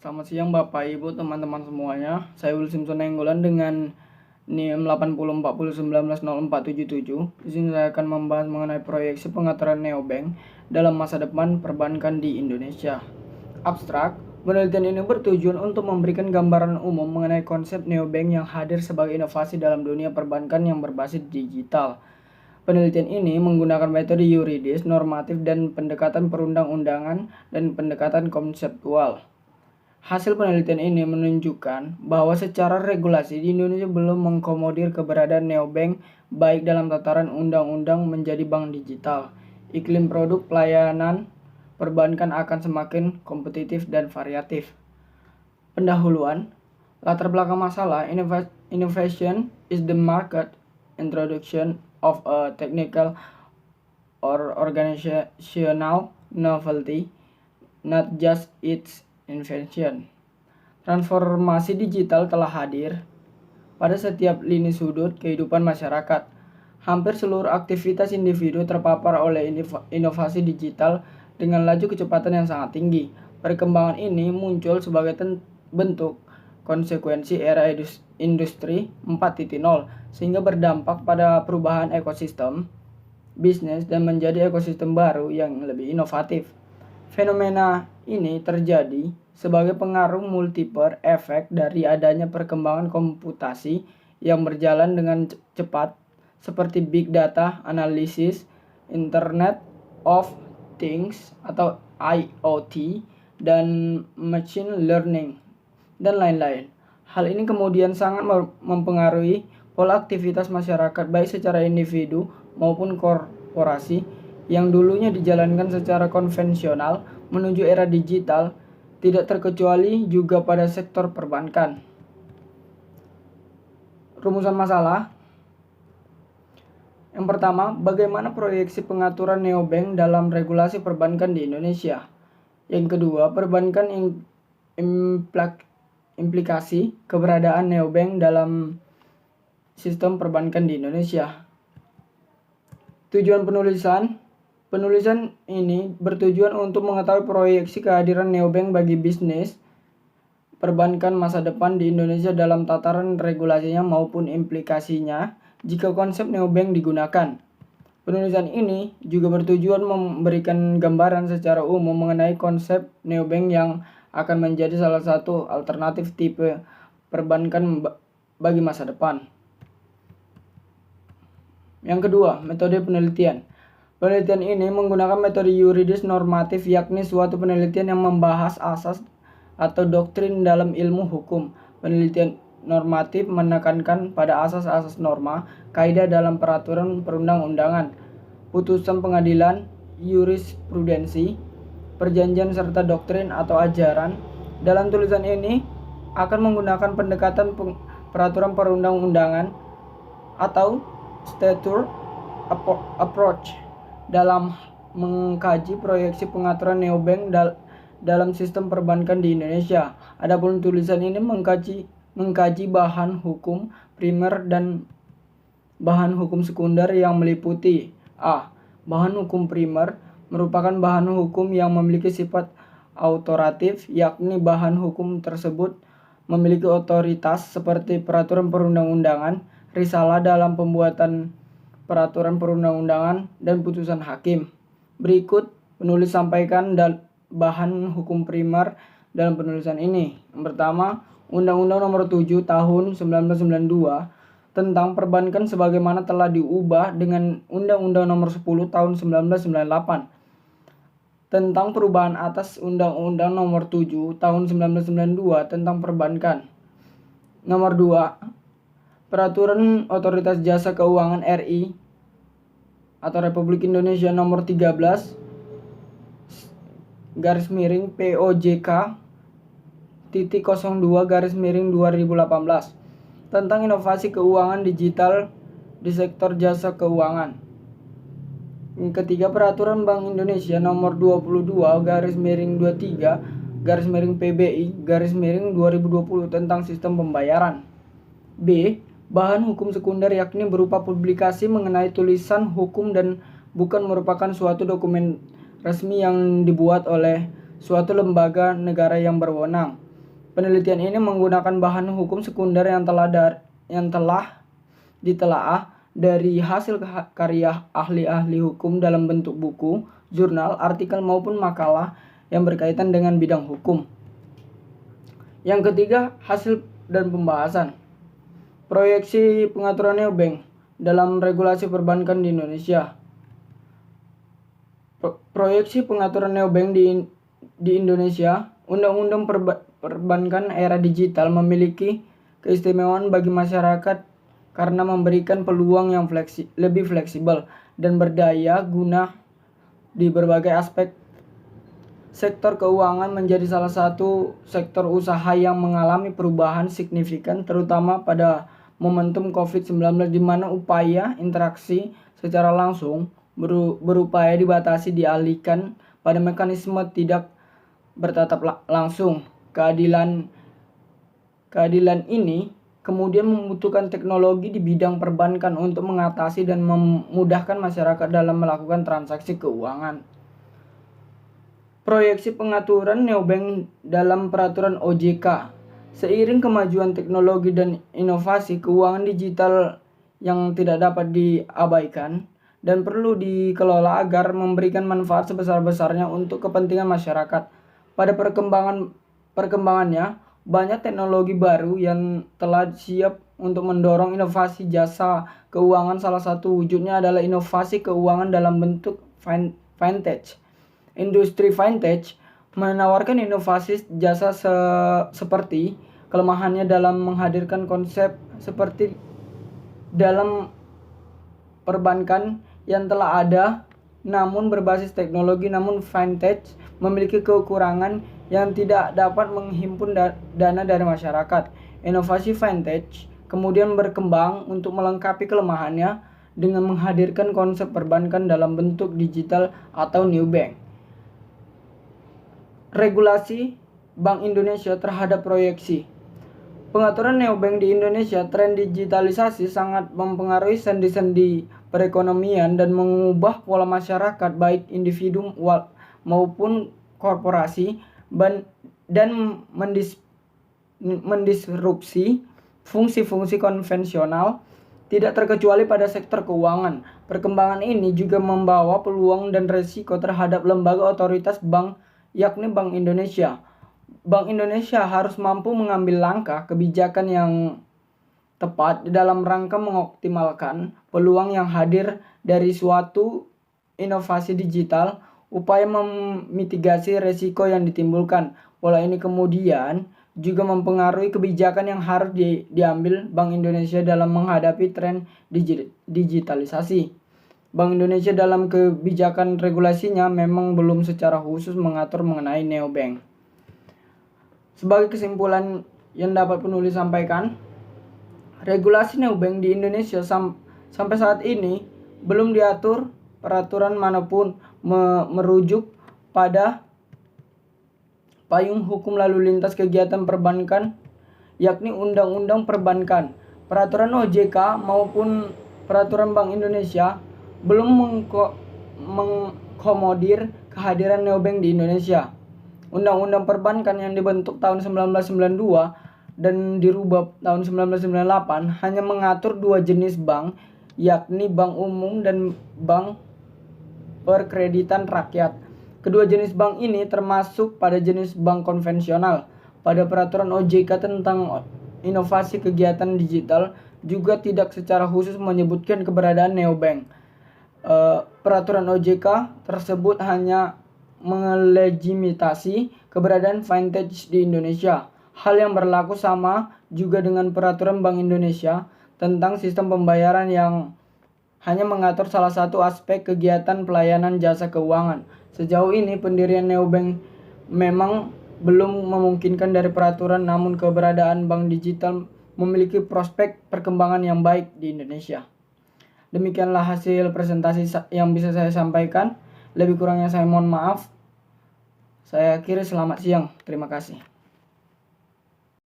Selamat siang Bapak Ibu teman-teman semuanya. Saya Will Simpson Nainggolan dengan NIM 8040190477. Di sini saya akan membahas mengenai proyeksi pengaturan neobank dalam masa depan perbankan di Indonesia. Abstrak, penelitian ini bertujuan untuk memberikan gambaran umum mengenai konsep neobank yang hadir sebagai inovasi dalam dunia perbankan yang berbasis digital. Penelitian ini menggunakan metode yuridis, normatif, dan pendekatan perundang-undangan dan pendekatan konseptual. Hasil penelitian ini menunjukkan bahwa secara regulasi di Indonesia belum mengakomodir keberadaan neobank baik dalam tataran undang-undang menjadi bank digital. Iklim produk pelayanan perbankan akan semakin kompetitif dan variatif. Pendahuluan, latar belakang masalah, innovation is the market introduction of a technical or organizational novelty, not just its invention. Transformasi digital telah hadir pada setiap lini sudut kehidupan masyarakat. Hampir seluruh aktivitas individu terpapar oleh inovasi digital dengan laju kecepatan yang sangat tinggi. Perkembangan ini muncul sebagai bentuk konsekuensi era industri 4.0 sehingga berdampak pada perubahan ekosistem bisnis dan menjadi ekosistem baru yang lebih inovatif. Fenomena ini terjadi sebagai pengaruh multiple efek dari adanya perkembangan komputasi yang berjalan dengan cepat seperti big data analysis, Internet of Things atau IoT, dan machine learning, dan lain-lain. Hal ini kemudian sangat mempengaruhi pola aktivitas masyarakat baik secara individu maupun korporasi yang dulunya dijalankan secara konvensional menuju era digital, tidak terkecuali juga pada sektor perbankan. Rumusan masalah. Yang pertama, bagaimana proyeksi pengaturan neobank dalam regulasi perbankan di Indonesia? Yang kedua, perbankan implikasi keberadaan neobank dalam sistem perbankan di Indonesia. Tujuan penulisan ini bertujuan untuk mengetahui proyeksi kehadiran neobank bagi bisnis perbankan masa depan di Indonesia dalam tataran regulasinya maupun implikasinya jika konsep neobank digunakan. Penulisan ini juga bertujuan memberikan gambaran secara umum mengenai konsep neobank yang akan menjadi salah satu alternatif tipe perbankan bagi masa depan. Yang kedua, metode penelitian. Penelitian ini menggunakan metode yuridis normatif, yakni suatu penelitian yang membahas asas atau doktrin dalam ilmu hukum. Penelitian normatif menekankan pada asas-asas norma, kaidah dalam peraturan perundang-undangan, putusan pengadilan, jurisprudensi, perjanjian serta doktrin atau ajaran. Dalam tulisan ini akan menggunakan pendekatan peraturan perundang-undangan atau statute approach dalam mengkaji proyeksi pengaturan neobank dalam sistem perbankan di Indonesia. Adapun tulisan ini mengkaji bahan hukum primer dan bahan hukum sekunder yang meliputi a. Bahan hukum primer merupakan bahan hukum yang memiliki sifat autoritatif, yakni bahan hukum tersebut memiliki otoritas seperti peraturan perundang-undangan, risalah dalam pembuatan peraturan perundang-undangan, dan putusan hakim. Berikut penulis sampaikan bahan hukum primer dalam penulisan ini. Yang pertama, Undang-Undang Nomor 7 Tahun 1992 tentang perbankan sebagaimana telah diubah dengan Undang-Undang Nomor 10 Tahun 1998 tentang perubahan atas Undang-Undang Nomor 7 Tahun 1992 tentang perbankan. Nomor 2, Peraturan Otoritas Jasa Keuangan RI atau Republik Indonesia Nomor 13 POJK titik 02 2018 tentang inovasi keuangan digital di sektor jasa keuangan. Yang ketiga, Peraturan Bank Indonesia Nomor 22 23 PBI 2020 tentang sistem pembayaran. B. Bahan hukum sekunder, yakni berupa publikasi mengenai tulisan hukum dan bukan merupakan suatu dokumen resmi yang dibuat oleh suatu lembaga negara yang berwenang. Penelitian ini menggunakan bahan hukum sekunder yang telah ditelaah dari hasil karya ahli-ahli hukum dalam bentuk buku, jurnal, artikel maupun makalah yang berkaitan dengan bidang hukum. Yang ketiga, hasil dan pembahasan. Proyeksi pengaturan neobank dalam regulasi perbankan di Indonesia. Proyeksi pengaturan neobank di Indonesia, Undang-Undang Perbankan era digital memiliki keistimewaan bagi masyarakat karena memberikan peluang yang lebih fleksibel dan berdaya guna di berbagai aspek. Sektor keuangan menjadi salah satu sektor usaha yang mengalami perubahan signifikan, terutama pada momentum COVID-19 di mana upaya interaksi secara langsung berupaya dibatasi dialihkan pada mekanisme tidak bertatap langsung. Keadilan ini kemudian membutuhkan teknologi di bidang perbankan untuk mengatasi dan memudahkan masyarakat dalam melakukan transaksi keuangan. Proyeksi pengaturan neobank dalam peraturan OJK. Seiring kemajuan teknologi dan inovasi, keuangan digital yang tidak dapat diabaikan dan perlu dikelola agar memberikan manfaat sebesar-besarnya untuk kepentingan masyarakat. Pada perkembangannya, banyak teknologi baru yang telah siap untuk mendorong inovasi jasa keuangan. Salah satu wujudnya adalah inovasi keuangan dalam bentuk fintech. Industri fintech menawarkan inovasi jasa seperti kelemahannya dalam menghadirkan konsep seperti dalam perbankan yang telah ada namun berbasis teknologi. Namun fintech memiliki kekurangan yang tidak dapat menghimpun dana dari masyarakat. Inovasi fintech kemudian berkembang untuk melengkapi kelemahannya dengan menghadirkan konsep perbankan dalam bentuk digital atau neobank. Regulasi Bank Indonesia terhadap proyeksi pengaturan neobank di Indonesia. Tren digitalisasi sangat mempengaruhi sendi-sendi perekonomian dan mengubah pola masyarakat baik individu maupun korporasi dan mendisrupsi fungsi-fungsi konvensional, tidak terkecuali pada sektor keuangan. Perkembangan ini juga membawa peluang dan resiko terhadap lembaga otoritas bank, yakni Bank Indonesia. Bank Indonesia harus mampu mengambil langkah kebijakan yang tepat dalam rangka mengoptimalkan peluang yang hadir dari suatu inovasi digital, upaya memitigasi resiko yang ditimbulkan. Pola ini kemudian juga mempengaruhi kebijakan yang harus diambil Bank Indonesia dalam menghadapi tren digitalisasi. Bank Indonesia dalam kebijakan regulasinya memang belum secara khusus mengatur mengenai neobank. Sebagai kesimpulan yang dapat penulis sampaikan, regulasi neobank di Indonesia sampai saat ini belum diatur peraturan manapun merujuk pada payung hukum lalu lintas kegiatan perbankan, yakni Undang-Undang Perbankan. Peraturan OJK maupun peraturan Bank Indonesia belum mengkomodir kehadiran neobank di Indonesia. Undang-Undang Perbankan yang dibentuk tahun 1992 dan dirubah tahun 1998 hanya mengatur dua jenis bank, yakni bank umum dan bank perkreditan rakyat. Kedua jenis bank ini termasuk pada jenis bank konvensional. Pada peraturan OJK tentang inovasi kegiatan digital juga tidak secara khusus menyebutkan keberadaan neobank. Peraturan OJK tersebut hanya melegitimasi keberadaan fintech di Indonesia. Hal yang berlaku sama juga dengan peraturan Bank Indonesia tentang sistem pembayaran yang hanya mengatur salah satu aspek kegiatan pelayanan jasa keuangan. Sejauh ini pendirian neobank memang belum memungkinkan dari peraturan, namun keberadaan bank digital memiliki prospek perkembangan yang baik di Indonesia. Demikianlah hasil presentasi yang bisa saya sampaikan. Lebih kurangnya saya mohon maaf. Saya akhiri, selamat siang. Terima kasih.